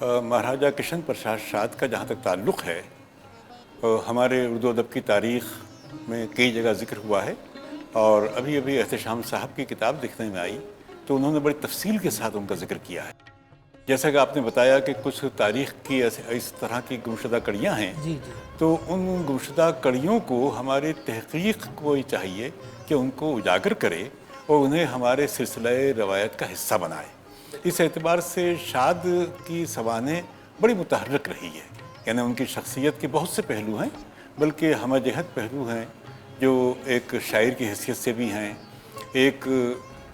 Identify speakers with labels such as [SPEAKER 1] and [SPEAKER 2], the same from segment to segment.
[SPEAKER 1] مہاراجہ کشن پرساد شاد کا جہاں تک تعلق ہے، ہمارے اردو ادب کی تاریخ میں کئی جگہ ذکر ہوا ہے، اور ابھی ابھی احتشام صاحب کی کتاب دیکھنے میں آئی تو انہوں نے بڑی تفصیل کے ساتھ ان کا ذکر کیا ہے. جیسا کہ آپ نے بتایا کہ کچھ تاریخ کی اس طرح کی گمشدہ کڑیاں ہیں،
[SPEAKER 2] جی جی
[SPEAKER 1] تو ان گمشدہ کڑیوں کو ہماری تحقیق کو چاہیے کہ ان کو اجاگر کرے اور انہیں ہمارے سلسلہ روایت کا حصہ بنائے. اس اعتبار سے شاد کی سوانح بڑی متحرک رہی ہے، یعنی ان کی شخصیت کے بہت سے پہلو ہیں، بلکہ ہمہ جہت پہلو ہیں جو ایک شاعر کی حیثیت سے بھی ہیں، ایک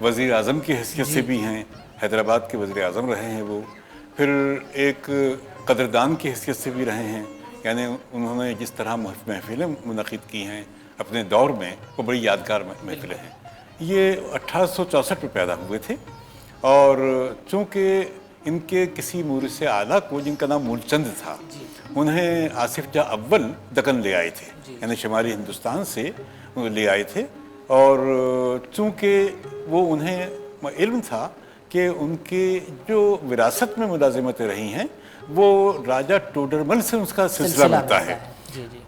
[SPEAKER 1] وزیر اعظم کی حیثیت سے بھی ہیں، حیدرآباد کے وزیر اعظم رہے ہیں وہ، پھر ایک قدردان کی حیثیت سے بھی رہے ہیں، یعنی انہوں نے جس طرح محفلیں منعقد کی ہیں اپنے دور میں وہ بڑی یادگار محفلیں ہیں. یہ 1864 میں پیدا ہوئے تھے، اور چونکہ ان کے کسی مورث اعلیٰ کو جن کا نام مول چند تھا، انہیں آصف جاہ اول دکن لے آئے تھے، یعنی شمالی ہندوستان سے لے آئے تھے، اور چونکہ وہ انہیں علم تھا کہ ان کے جو وراثت میں ملازمتیں رہی ہیں وہ راجہ ٹوڈرمل سے اس کا سلسلہ ملتا ہے،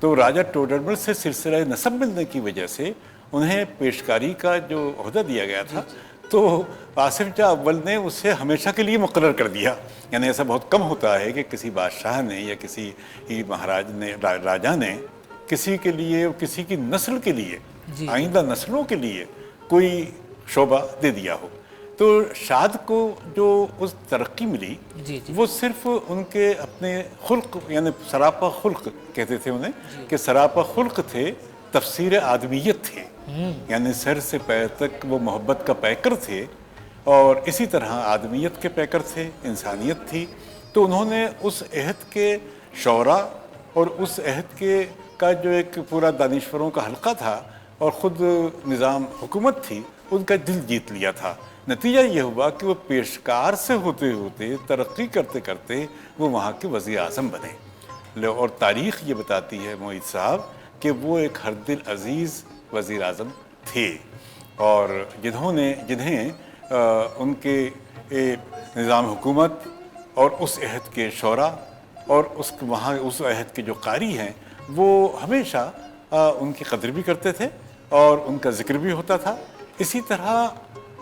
[SPEAKER 1] تو راجہ ٹوڈرمل سے سلسلہ نسب ملنے کی وجہ سے انہیں پیشکاری کا جو عہدہ دیا گیا تھا تو آصف جاہ اول نے اسے ہمیشہ کے لیے مقرر کر دیا. یعنی ایسا بہت کم ہوتا ہے کہ کسی بادشاہ نے یا کسی مہاراج نے راجہ نے کسی کے لیے، کسی کی نسل کے لیے، آئندہ نسلوں کے لیے کوئی شعبہ دے دیا ہو. تو شاد کو جو اس ترقی ملی وہ صرف ان کے اپنے خلق، یعنی سراپا خلق کہتے تھے انہیں، کہ سراپا خلق تھے، تفسیر آدمیت تھے، یعنی سر سے پیر تک وہ محبت کا پیکر تھے، اور اسی طرح آدمیت کے پیکر تھے، انسانیت تھی. تو انہوں نے اس عہد کے شعراء اور اس عہد کے کا جو ایک پورا دانشوروں کا حلقہ تھا اور خود نظام حکومت تھی، ان کا دل جیت لیا تھا. نتیجہ یہ ہوا کہ وہ پیشکار سے ہوتے ہوتے ترقی کرتے کرتے وہ وہاں کے وزیر اعظم بنے. اور تاریخ یہ بتاتی ہے معید صاحب کہ وہ ایک ہر دل عزیز وزیر اعظم تھے، اور جنہیں ان کے نظام حکومت اور اس عہد کے شعراء اور وہاں اس عہد کے جو قاری ہیں وہ ہمیشہ ان کی قدر بھی کرتے تھے اور ان کا ذکر بھی ہوتا تھا. اسی طرح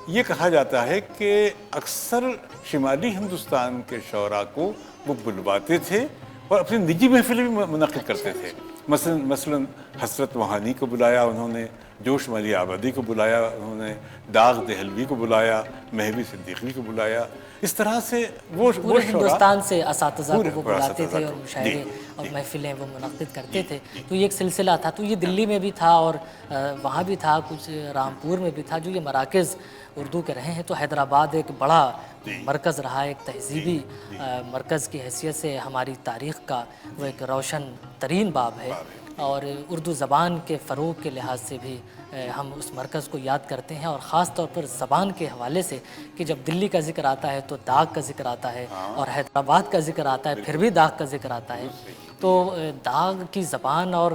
[SPEAKER 1] یہ کہا جاتا ہے کہ اکثر شمالی ہندوستان کے شعراء کو وہ بلواتے تھے اور اپنی نجی محفلیں بھی منعقد کرتے تھے. مثلا حسرت وہانی کو بلایا انہوں نے، جوش ملی آبادی کو بلایا انہوں نے، داغ دہلوی کو بلایا، مہوی صدیقی کو بلایا. اس طرح سے وہ
[SPEAKER 2] پورے ہندوستان سے اساتذہ کو وہ بلاتے تھے اور مشاعرے اور محفلیں وہ منعقد کرتے تھے. تو یہ ایک سلسلہ تھا. تو یہ دلی میں بھی تھا اور وہاں بھی تھا، کچھ رامپور میں بھی تھا، جو یہ مراکز اردو کے رہے ہیں. تو حیدرآباد ایک بڑا مرکز رہا، ایک تہذیبی مرکز کی حیثیت سے ہماری تاریخ کا وہ ایک روشن ترین باب ہے، اور اردو زبان کے فروغ کے لحاظ سے بھی ہم اس مرکز کو یاد کرتے ہیں. اور خاص طور پر زبان کے حوالے سے کہ جب دلی کا ذکر آتا ہے تو داغ کا ذکر آتا ہے، اور حیدرآباد کا ذکر آتا ہے پھر بھی داغ کا ذکر آتا ہے. تو داغ کی زبان اور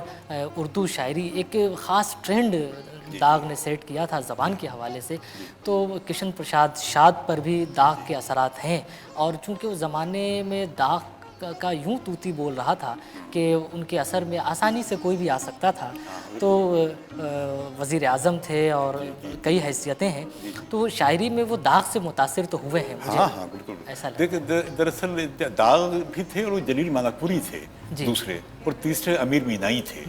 [SPEAKER 2] اردو شاعری ایک خاص ٹرینڈ داغ نے سیٹ کیا تھا زبان کے حوالے سے. تو کشن پرساد شاد پر بھی داغ کے اثرات ہیں، اور چونکہ اس زمانے میں داغ کا یوں طوطی بول رہا تھا کہ ان کے اثر میں آسانی سے کوئی بھی آ سکتا تھا. تو وزیر اعظم تھے اور کئی حیثیتیں ہیں، تو شاعری میں وہ داغ سے متاثر تو ہوئے ہیں.
[SPEAKER 1] ہاں بالکل
[SPEAKER 2] ایسا
[SPEAKER 1] دیکھیں، دراصل داغ بھی تھے اور وہ جلیل مانکپوری تھے دوسرے، اور تیسرے امیر مینائی تھے.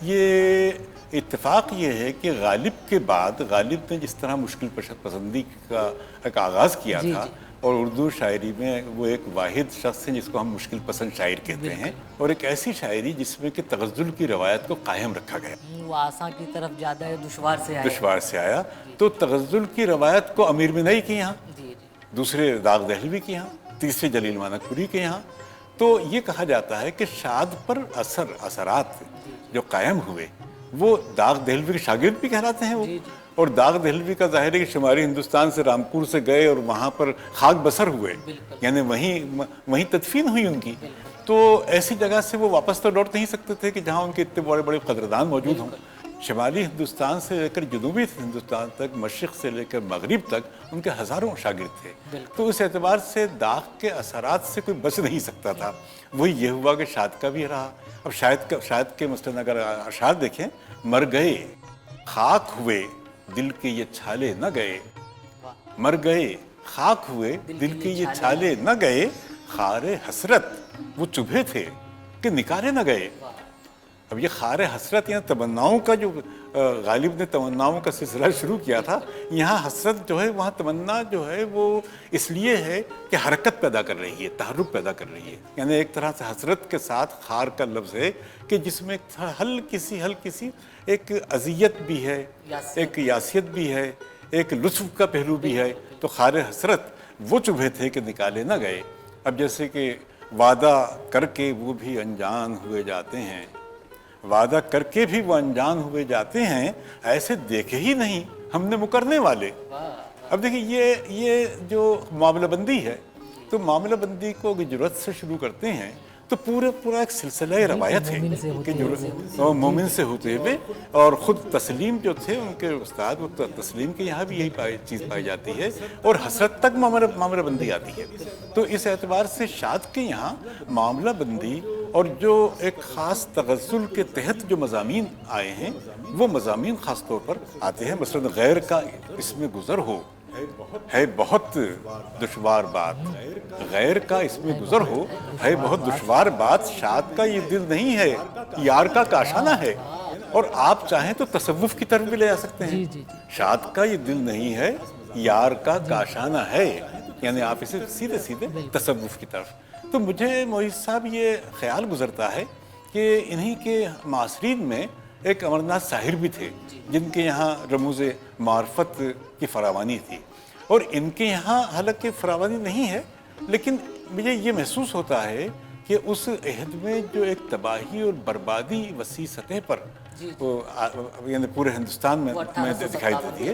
[SPEAKER 1] یہ اتفاق یہ ہے کہ غالب کے بعد غالب نے جس طرح مشکل پسندی کا ایک آغاز کیا تھا، اور اردو شاعری میں وہ ایک واحد شخص ہیں جس کو ہم مشکل پسند شاعر کہتے ہیں، اور ایک ایسی شاعری جس میں کہ تغزل کی روایت کو قائم رکھا گیا.
[SPEAKER 2] وہ آسان کی طرف زیادہ ہے، دشوار سے
[SPEAKER 1] آیا. تو تغزل کی روایت کو امیر مینائی کے یہاں، دوسرے داغ دہلوی کے یہاں، تیسرے جلیل مانکپوری کے یہاں. تو یہ کہا جاتا ہے کہ شاد پر اثرات جو قائم ہوئے وہ داغ دہلوی کے شاگرد بھی کہلاتے ہیں وہ. اور داغ دہلوی کا ظاہر ہے کہ شمالی ہندوستان سے رامپور سے گئے اور وہاں پر خاک بسر ہوئے، یعنی وہیں تدفین ہوئی ان کی. تو ایسی جگہ سے وہ واپس تو لوٹ نہیں سکتے تھے کہ جہاں ان کے اتنے بڑے بڑے قدردان موجود ہوں. شمالی ہندوستان سے لے کر جنوبی ہندوستان تک، مشرق سے لے کر مغرب تک ان کے ہزاروں شاگرد تھے. تو اس اعتبار سے داغ کے اثرات سے کوئی بچ نہیں سکتا تھا. وہی یہ ہوا کہ شاد کا بھی رہا. اب شاید کے مثلاً اگر اشعار دیکھیں، مر گئے خاک ہوئے دل کے یہ چھالے نہ گئے، مر گئے خاک ہوئے دل کے یہ چھالے نہ گئے، خار حسرت وہ چبھے تھے کہ نکالے نہ گئے. اب یہ خار حسرت یہاں تمناؤں کا جو غالب نے تمناؤں کا سلسلہ شروع کیا تھا، یہاں حسرت جو ہے وہاں تمنا جو ہے وہ اس لیے ہے کہ حرکت پیدا کر رہی ہے، تحرک پیدا کر رہی ہے. یعنی ایک طرح سے حسرت کے ساتھ خار کا لفظ ہے کہ جس میں ہلکی سی ایک اذیت بھی ہے، ایک یاسیت بھی ہے، ایک لطف کا پہلو بھی ہے. تو خار حسرت وہ چبھے تھے کہ نکالے نہ گئے. اب جیسے کہ وعدہ کر کے وہ بھی انجان ہوئے جاتے ہیں، وعدہ کر کے بھی وہ انجان ہوئے جاتے ہیں، ایسے دیکھے ہی نہیں ہم نے مکرنے والے. اب دیکھیں یہ جو معاملہ بندی ہے، تو معاملہ بندی کو اگر جرأت سے شروع کرتے ہیں تو پورا ایک سلسلہ روایت ہے کہ مومن سے ہوتے ہوئے. اور خود تسلیم جو تھے ان کے استاد، وہ تسلیم کے یہاں بھی یہی چیز پائی جاتی ہے، اور حسرت تک معاملہ بندی آتی ہے. تو اس اعتبار سے شاد کے یہاں معاملہ بندی اور جو ایک خاص تغزل کے تحت جو مضامین آئے ہیں، وہ مضامین خاص طور پر آتے ہیں. مثلا غیر کا اس میں گزر ہو ہے بہت دشوار بات، غیر کا اس میں گزر ہو ہے بہت دشوار بات، شاد کا یہ دل نہیں ہے یار کا کاشانہ ہے. اور آپ چاہیں تو تصوف کی طرف بھی لے جا سکتے ہیں. شاد کا یہ دل نہیں ہے یار کا کاشانہ ہے، یعنی آپ اسے سیدھے تصوف کی طرف. تو مجھے معیز صاحب یہ خیال گزرتا ہے کہ انہی کے معاصرین میں ایک امرناتھ ساحر بھی تھے، جن کے یہاں رموز معرفت کی فراوانی تھی. اور ان کے یہاں حالانکہ فراوانی نہیں ہے، لیکن مجھے یہ محسوس ہوتا ہے کہ اس عہد میں جو ایک تباہی اور بربادی وسیع سطح پر یعنی پورے ہندوستان میں دکھائی دیتی ہے.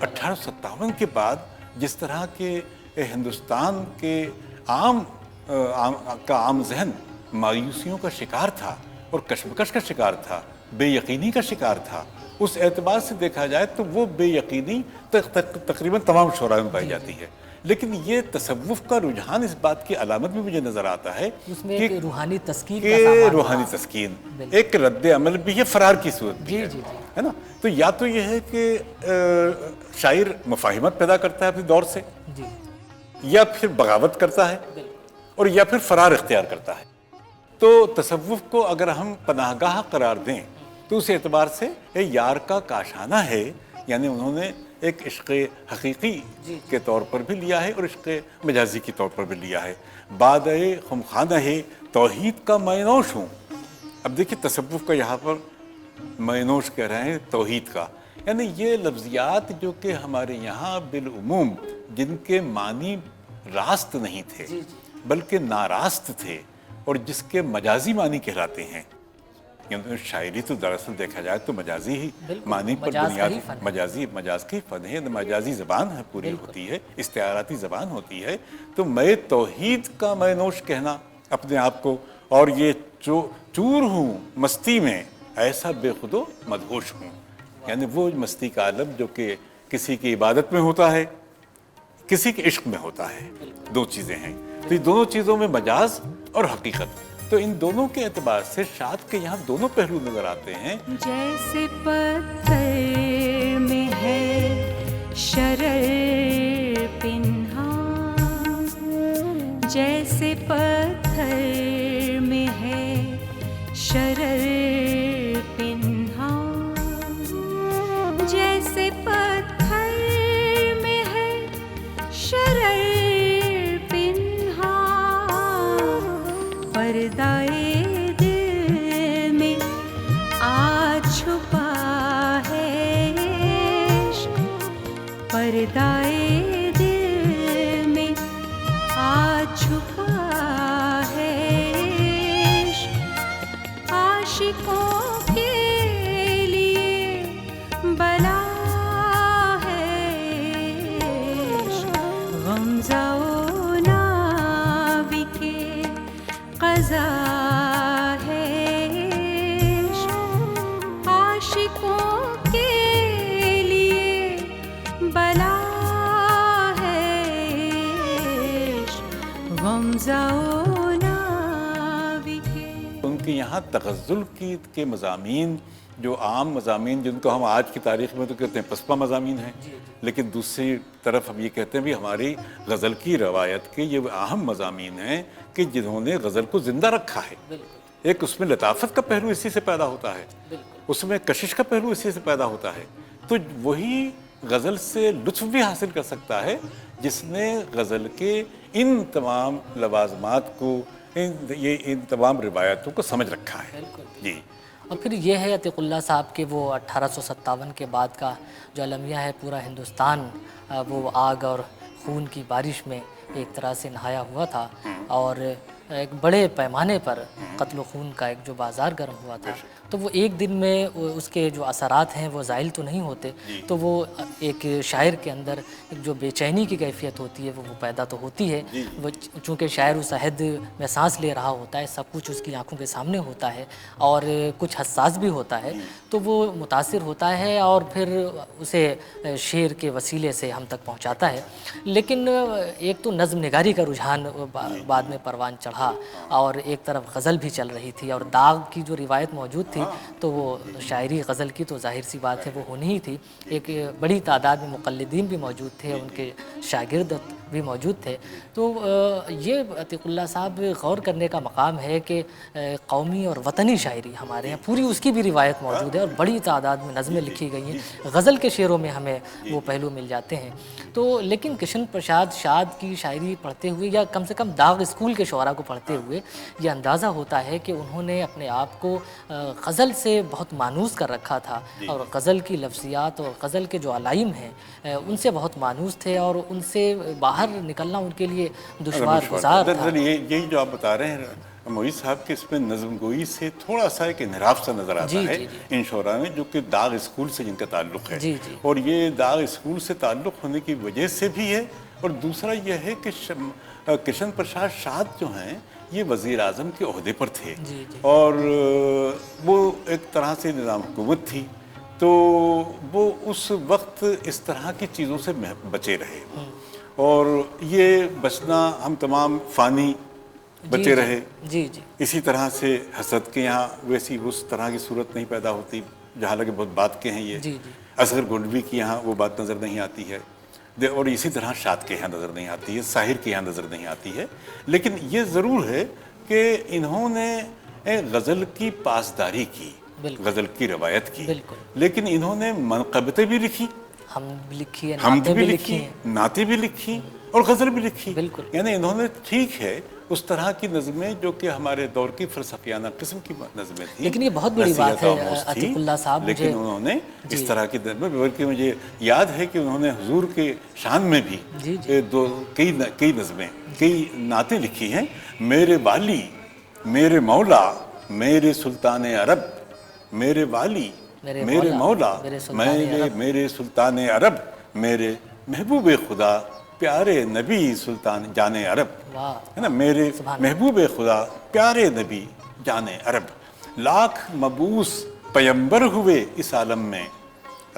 [SPEAKER 1] 1857 کے بعد جس طرح کے ہندوستان کے عام ذہن مایوسیوں کا شکار تھا اور کشمکش کا شکار تھا، بے یقینی کا شکار تھا، اس اعتبار سے دیکھا جائے تو وہ بے یقینی تقریباً تمام شعراء میں پائی جاتی ہے. لیکن یہ تصوف کا رجحان اس بات کی علامت بھی مجھے نظر آتا ہے
[SPEAKER 2] کہ روحانی تسکین
[SPEAKER 1] روحانی تسکین ایک رد عمل بھی ہے، فرار کی صورت بھی ہے نا. تو یا تو یہ ہے کہ شاعر مفاہمت پیدا کرتا ہے اپنے دور سے، یا پھر بغاوت کرتا ہے، اور یا پھر فرار اختیار کرتا ہے. تو تصوف کو اگر ہم پناہ گاہ قرار دیں تو اس اعتبار سے یار کا کاشانہ ہے، یعنی انہوں نے ایک عشق حقیقی کے طور پر بھی لیا ہے اور عشق مجازی کے طور پر بھی لیا ہے. بادئے خمخانہ توحید کا مینوش ہوں. اب دیکھیے تصوف کا یہاں پر مینوش کہہ رہے ہیں توحید کا، یعنی یہ لفظیات جو کہ ہمارے یہاں بالعموم جن کے معنی راست نہیں تھے بلکہ ناراست تھے، اور جس کے مجازی معنی کہلاتے ہیں. یعنی شاعری تو دراصل دیکھا جائے تو مجازی ہی معنی پر بنیاد، مجاز کی فن ہے، مجازی زبان ہے، پوری ہوتی ہے، استعاراتی زبان ہوتی ہے. تو میں توحید کا مینوش کہنا اپنے آپ کو، اور یہ چور ہوں مستی میں ایسا بے خود و مدہوش ہوں، یعنی وہ مستی کا عالم جو کہ کسی کی عبادت میں ہوتا ہے، کسی کے عشق میں ہوتا ہے. دو چیزیں ہیں. تو یہ دونوں چیزوں میں مجاز اور حقیقت، تو ان دونوں کے اعتبار سے شاد کے یہاں دونوں پہلو نظر آتے ہیں.
[SPEAKER 3] جیسے پتھر میں ہے شرر پنہاں، جیسے پتھر میں ہے شرر پنہاں، جیسے پتھر میں ہے شرر پردائے دل میں آ چھپا ہے عشق، پردائے دل میں آ چھپا ہے عشق، عاشقوں کے لیے بلا ہے عشق، غمزہ قضا ہے عشق، عاشقوں غمزه و ناویکه.
[SPEAKER 1] ان کے یہاں تغزل کے مضامین جو عام مضامین جن کو ہم آج کی تاریخ میں تو کہتے ہیں پسپا مضامین ہیں، لیکن دوسری طرف ہم یہ کہتے ہیں بھی ہماری غزل کی روایت کے یہ اہم مضامین ہیں کہ جنہوں نے غزل کو زندہ رکھا ہے۔ ایک اس میں لطافت کا پہلو اسی سے پیدا ہوتا ہے، اس میں کشش کا پہلو اسی سے پیدا ہوتا ہے، تو وہی غزل سے لطف بھی حاصل کر سکتا ہے جس نے غزل کے ان تمام لوازمات کو ان تمام روایتوں کو سمجھ رکھا ہے۔ جی،
[SPEAKER 2] اور پھر یہ ہے عتیق اللہ صاحب کے وہ 1857 کے بعد کا جو المیہ ہے، پورا ہندوستان وہ آگ اور خون کی بارش میں ایک طرح سے نہایا ہوا تھا، اور ایک بڑے پیمانے پر قتل و خون کا ایک جو بازار گرم ہوا تھا، تو وہ ایک دن میں اس کے جو اثرات ہیں وہ زائل تو نہیں ہوتے، تو وہ ایک شاعر کے اندر ایک جو بے چینی کی کیفیت ہوتی ہے وہ پیدا تو ہوتی ہے۔ وہ چونکہ شاعر اس عہد میں سانس لے رہا ہوتا ہے، سب کچھ اس کی آنکھوں کے سامنے ہوتا ہے اور کچھ حساس بھی ہوتا ہے، تو وہ متاثر ہوتا ہے اور پھر اسے شعر کے وسیلے سے ہم تک پہنچاتا ہے۔ لیکن ایک تو نظم نگاری کا رجحان بعد میں پروان چڑھا، اور ایک طرف غزل بھی چل رہی تھی، اور داغ کی جو روایت موجود تھی تو وہ شاعری غزل کی تو ظاہر سی بات ہے وہ ہونی ہی تھی۔ ایک بڑی تعداد میں مقلدین بھی موجود تھے، ان کے شاگرد بھی موجود تھے، تو یہ عتیق اللہ صاحب غور کرنے کا مقام ہے کہ قومی اور وطنی شاعری ہمارے یہاں پوری اس کی بھی روایت موجود ہے، اور بڑی تعداد میں نظمیں لکھی گئی ہیں، غزل کے شعروں میں ہمیں وہ پہلو مل جاتے ہیں۔ تو لیکن کشن پرساد شاد کی شاعری پڑھتے ہوئے، یا کم سے کم داغ اسکول کے شعراء کو پڑھتے ہوئے یہ اندازہ ہوتا ہے کہ انہوں نے اپنے آپ کو غزل سے بہت مانوس کر رکھا تھا، اور غزل کی لفظیات اور غزل کے جو علائم ہیں ان سے بہت مانوس تھے، اور ان سے باہر نکلنا ان کے لیے دشوار گزار تھا۔
[SPEAKER 1] یہی جو آپ بتا رہے ہیں معیز صاحب کے اس میں نظم گوئی سے تھوڑا سا ایک انحراف سا نظر آتا ہے ان شعراء میں، جو کہ داغ اسکول سے جن کا تعلق ہے، اور یہ داغ اسکول سے تعلق ہونے کی وجہ سے بھی ہے، اور دوسرا یہ ہے کہ کشن پرساد شاد جو ہیں یہ وزیر اعظم کے عہدے پر تھے، اور وہ ایک طرح سے نظام حکومت تھی، تو وہ اس وقت اس طرح کی چیزوں سے بچے رہے، اور یہ بچنا ہم تمام فانی بچے رہے۔ اسی طرح سے حسد کے یہاں ویسی اس طرح کی صورت نہیں پیدا ہوتی، جہاں لگے بہت بات کے ہیں یہ، اصغر گولڈوی کی یہاں وہ بات نظر نہیں آتی ہے، اور اسی طرح شاد کے یہاں نظر نہیں آتی ہے، ساحر کے یہاں نظر نہیں آتی ہے۔ لیکن یہ ضرور ہے کہ انہوں نے غزل کی پاسداری کی، غزل کی روایت کی، لیکن انہوں نے منقبتیں بھی لکھی، حمد بھی لکھی، نعتیں بھی لکھی، اور غزل بھی لکھی۔ یعنی انہوں نے ٹھیک ہے اس طرح کی نظمیں جو کہ ہمارے دور کی فلسفیانہ قسم کی نظمیں تھیں،
[SPEAKER 2] لیکن یہ بہت بڑی بات ہے عتیق اللہ صاحب،
[SPEAKER 1] لیکن انہوں نے اس طرح کی نظمیں، بلکہ مجھے یاد ہے کہ انہوں نے حضور کے شان میں بھی کئی نظمیں، کئی نعتیں لکھی ہیں۔ میرے والی، میرے مولا، میرے سلطان عرب، میرے والی، میرے مولا، میرے سلطان عرب، میرے محبوب خدا، پیارے نبی سلطان جان عرب، ہے نا، میرے محبوب خدا پیارے نبی جان عرب، لاکھ مبعوث پیمبر ہوئے اس عالم میں،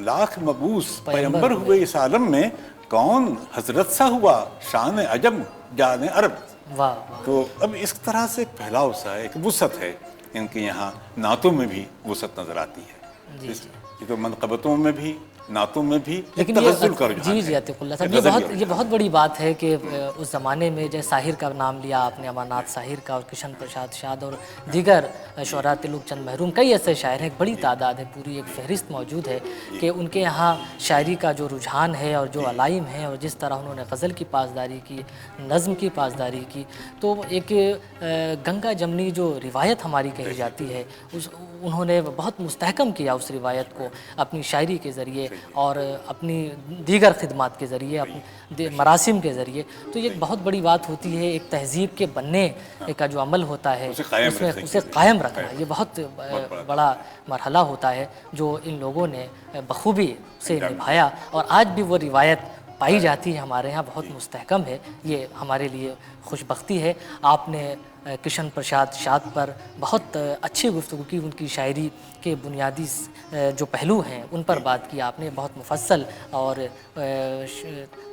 [SPEAKER 1] لاکھ مبعوث پیمبر ہوئے اس عالم میں، کون حضرت سا ہوا شان عجم جان عرب۔ تو اب اس طرح سے ایک پھیلاؤ سا ہے، ایک وسعت ہے، ان کے یہاں نعتوں میں بھی وسعت نظر آتی ہے، یہ تو منقبتوں میں بھی، نعتوں میں بھی تغزل کا رجحان ہے۔
[SPEAKER 2] جی عتیق اللہ صاحب، یہ بہت بڑی بات ہے کہ اس زمانے میں جیسے ساحر کا نام لیا آپ نے، امرناتھ ساحر کا، اور کشن پرساد شاد اور دیگر شعراء تلوک چند محروم، کئی ایسے شاعر ہیں، ایک بڑی تعداد ہے، پوری ایک فہرست موجود ہے کہ ان کے یہاں شاعری کا جو رجحان ہے اور جو علائم ہیں، اور جس طرح انہوں نے غزل کی پاسداری کی، نظم کی پاسداری کی، تو ایک گنگا جمنی جو روایت ہماری کہی جاتی ہے، انہوں نے بہت مستحکم کیا اس روایت کو اپنی شاعری کے ذریعے اور اپنی دیگر خدمات کے ذریعے، اپنے مراسم کے ذریعے۔ تو یہ ایک بہت بڑی بات ہوتی ہے، ایک تہذیب کے بننے کا جو عمل ہوتا ہے اس میں اسے قائم رکھنا، یہ بہت بڑا مرحلہ ہوتا ہے جو ان لوگوں نے بخوبی سے نبھایا، اور آج بھی وہ روایت پائی جاتی ہے ہمارے ہاں، بہت مستحکم ہے، یہ ہمارے لیے خوش بختی ہے۔ آپ نے کشن پرساد شاد پر بہت اچھی گفتگو کی، ان کی شاعری کے بنیادی جو پہلو ہیں ان پر بات کی آپ نے، بہت مفصل، اور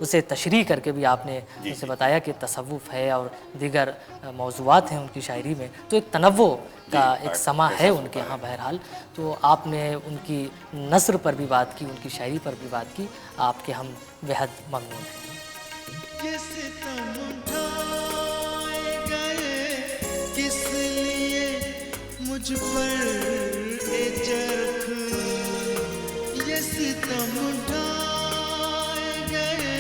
[SPEAKER 2] اسے تشریح کر کے بھی آپ نے اسے بتایا کہ تصوف ہے اور دیگر موضوعات ہیں ان کی شاعری میں، تو ایک تنوع کا ایک سما ہے ان کے ہاں بہرحال۔ تو آپ نے ان کی نثر پر بھی بات کی، ان کی شاعری پر بھی بات کی، آپ کے ہم بےحد ممنون ہیں۔
[SPEAKER 4] یہ ستم اٹھائے گئے کس لیے مجھ پر اے چرخ، یہ ستم اٹھائے گئے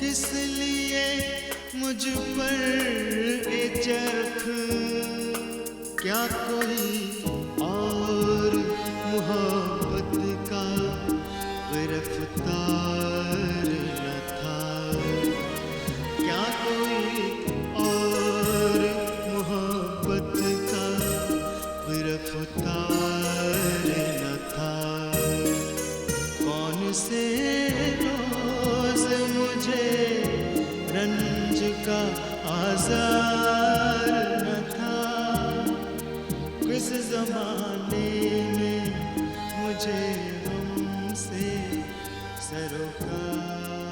[SPEAKER 4] کس لیے مجھ پر اے چرخ، کیا کوئی اور محبت کا گرفتار نہ تھا، کیا کوئی اور محبت کا گرفتار نہ تھا، کون سے روز مجھے رنج کا آزار نہ تھا، کس زمانے میں مجھے غم سے سروکار